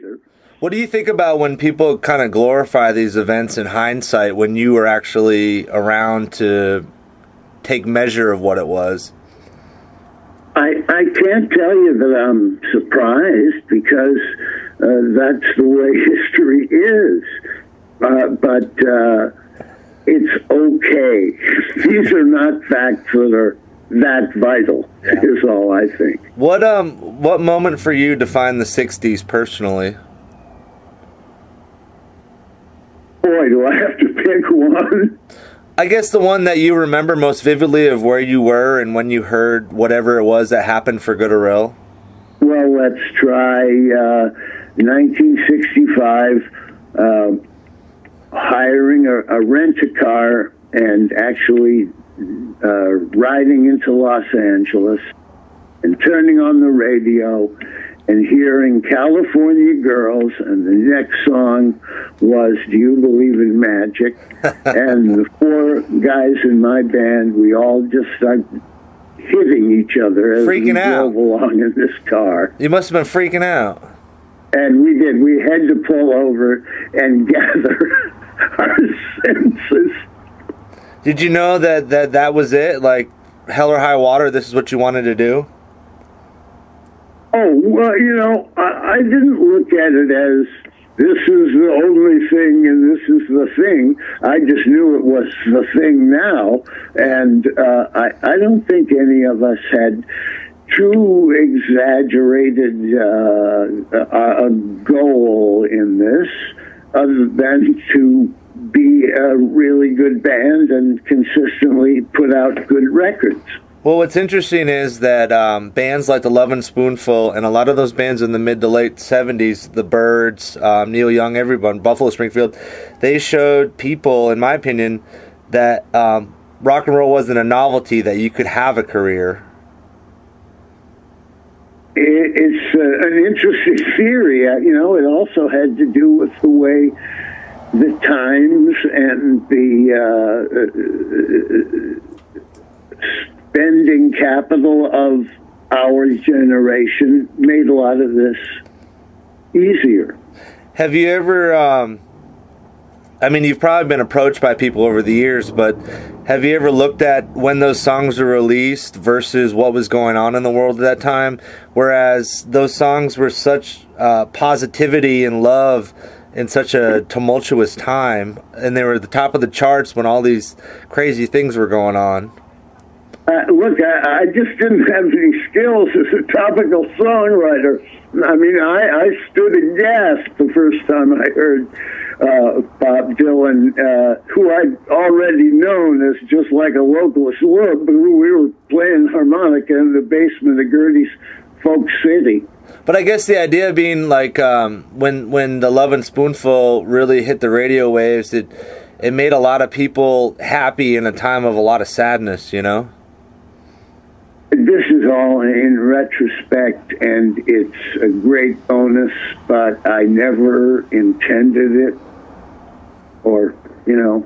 later. What do you think about when people kind of glorify these events in hindsight when you were actually around to take measure of what it was? I can't tell you that I'm surprised, because that's the way history is. But it's okay. These are not facts that are that vital, is all I think. What moment for you defined the 60s personally? Boy, do I have to pick one. I guess the one that you remember most vividly of where you were and when you heard whatever it was that happened for good or ill. Well, let's try 1965, hiring a rent-a-car and actually riding into Los Angeles and turning on the radio and hearing California Girls, and the next song was Do You Believe in Magic? And the four guys in my band, we all just started hitting each other as we drove along in this car. You must have been freaking out. And we did. We had to pull over and gather our senses. Did you know that was it? Like, hell or high water, this is what you wanted to do? Oh, well, you know, I didn't look at it as this is the only thing and this is the thing. I just knew it was the thing now. And I don't think any of us had too exaggerated a goal in this, other than to be a really good band and consistently put out good records. Well, what's interesting is that bands like the Lovin Spoonful and a lot of those bands in the mid to late 70s, the Byrds, Neil Young, everyone, Buffalo Springfield, they showed people, in my opinion, that rock and roll wasn't a novelty, that you could have a career. It's an interesting theory. You know, it also had to do with the way the times and the spending capital of our generation made a lot of this easier. Have you ever, I mean, you've probably been approached by people over the years, but have you ever looked at when those songs were released versus what was going on in the world at that time? Whereas those songs were such positivity and love in such a tumultuous time, and they were at the top of the charts when all these crazy things were going on. Look, I just didn't have any skills as a topical songwriter. I mean, I stood aghast the first time I heard Bob Dylan, who I'd already known as just like a localist. We were playing harmonica in the basement of Gertie's Folk City. But I guess the idea being like when the Lovin Spoonful really hit the radio waves, it made a lot of people happy in a time of a lot of sadness, you know? This is all in retrospect, and it's a great bonus, but I never intended it, or, you know,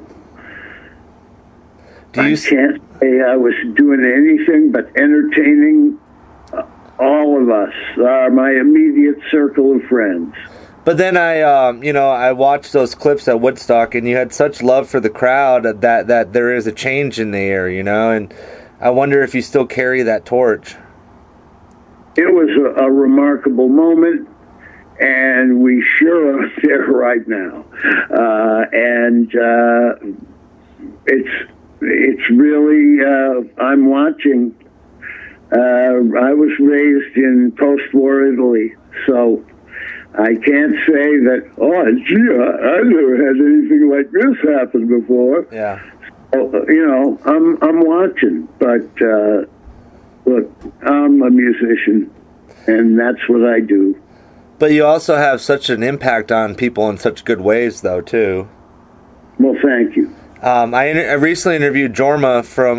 I can't say I was doing anything but entertaining all of us, my immediate circle of friends. But then I watched those clips at Woodstock, and you had such love for the crowd that there is a change in the air, you know, and I wonder if you still carry that torch. It was a remarkable moment, and we sure are there right now. It's really, I'm watching. I was raised in post-war Italy, so I can't say that, oh, gee, I never had anything like this happen before. Yeah. You know, I'm watching, but look, I'm a musician, and that's what I do. But you also have such an impact on people in such good ways, though, too. Well, thank you. I recently interviewed Jorma from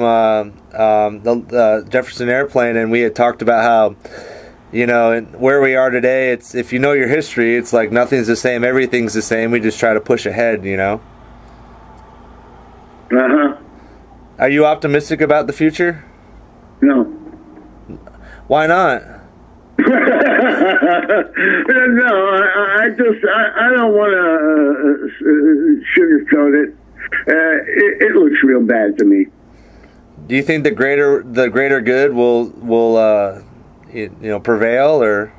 the Jefferson Airplane, and we had talked about how, you know, and where we are today, it's if you know your history, it's like nothing's the same, everything's the same. We just try to push ahead, you know. Uh-huh. Are you optimistic about the future? No. Why not? No, I don't want to sugarcoat it. It looks real bad to me. Do you think the greater good will prevail, or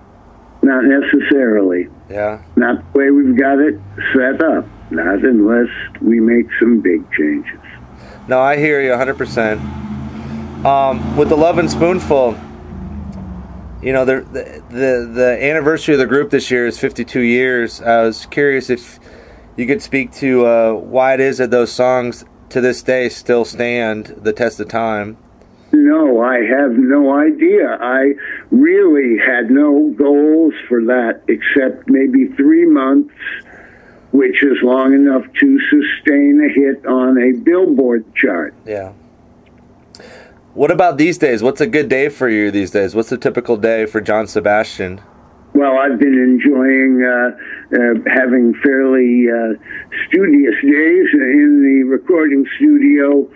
not necessarily? Yeah, not the way we've got it set up. Not unless we make some big changes. No, I hear you 100%. With the Lovin Spoonful, the anniversary of the group this year is 52 years. I was curious if you could speak to why it is that those songs to this day still stand the test of time. No, I have no idea. I really had no goals for that except maybe 3 months, which is long enough to sustain a hit on a Billboard chart. Yeah. What about these days? What's a good day for you these days? What's a typical day for John Sebastian? Well, I've been enjoying having fairly studious days in the recording studio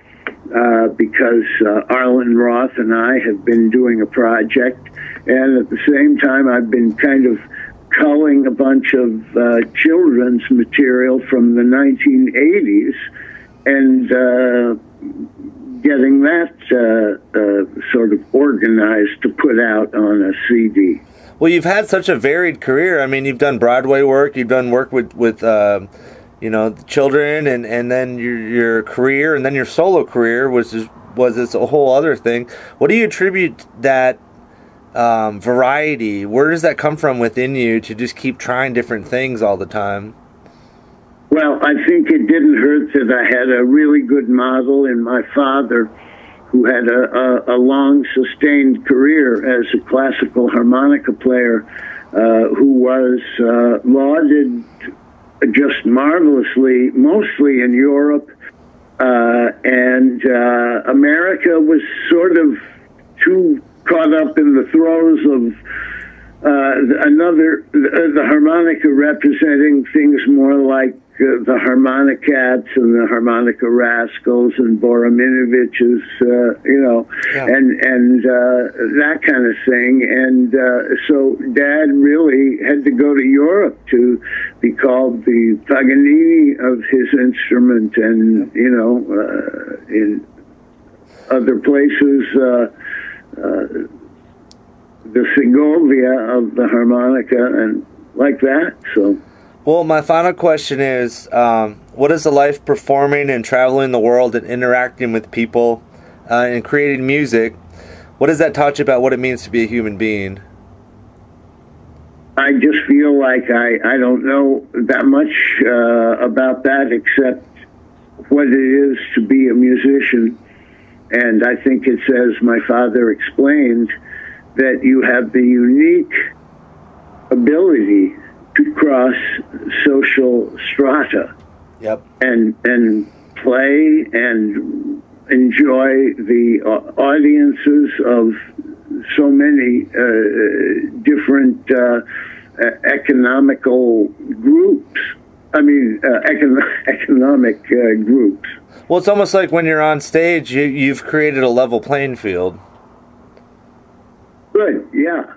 because Arlen Roth and I have been doing a project, and at the same time I've been kind of culling a bunch of children's material from the 1980s and getting that sort of organized to put out on a CD. Well, you've had such a varied career. I mean, you've done Broadway work, you've done work with children, and then your career, and then your solo career was this a whole other thing. What do you attribute that variety? Where does that come from within you to just keep trying different things all the time? Well, I think it didn't hurt that I had a really good model in my father, who had a long, sustained career as a classical harmonica player, who was lauded just marvelously, mostly in Europe, and America was sort of too caught up in the throes of the harmonica representing things more like the Harmonicats and the Harmonica Rascals and Borominovich's, and that kind of thing. And so Dad really had to go to Europe to be called the Paganini of his instrument, and in other places, the Segovia of the harmonica, and like that. So. Well, my final question is, what is the life performing and traveling the world and interacting with people and creating music? What does that taught you about what it means to be a human being? I just feel like I don't know that much about that except what it is to be a musician. And I think it's, as my father explained, that you have the unique ability to cross social strata. Yep. And play and enjoy the audiences of so many different economical groups. I mean, economic groups. Well, it's almost like when you're on stage, you've created a level playing field. Good, yeah.